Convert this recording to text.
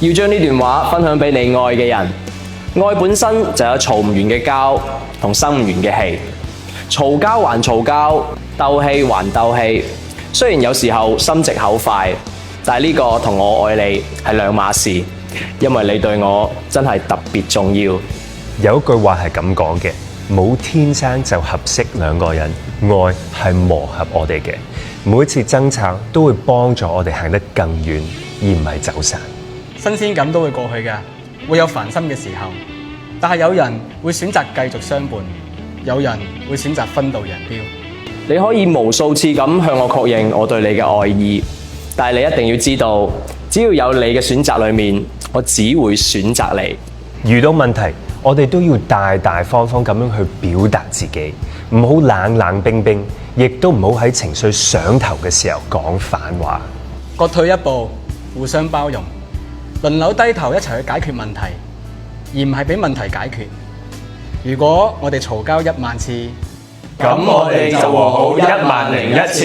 要將呢段話分享俾你愛嘅人。愛本身就有嘈唔完嘅交同生唔完嘅氣，嘈交還嘈交，鬥氣還鬥氣。雖然有時候心直口快，但係呢個同我愛你係兩碼事，因為你對我真係特別重要。有一句話係咁講嘅，冇天生就合適兩個人，愛係磨合我哋嘅。每一次爭吵都會幫助我哋行得更遠，而唔係走散。新鮮感都會過去嘅，會有煩心嘅時候，但係有人會選擇繼續相伴，有人會選擇分道揚鑣。你可以無數次咁向我確認我對你嘅愛意，但係你一定要知道，只要有你嘅選擇裏面，我只會選擇你。遇到問題，我哋都要大大方方咁樣去表達自己，唔好冷冷冰冰，亦都唔好喺情緒上頭嘅時候講反話。各退一步，互相包容，輪流低頭一齊去解決問題，而唔係俾問題解決。如果我哋嘈交1萬次，咁我哋就和好10001次。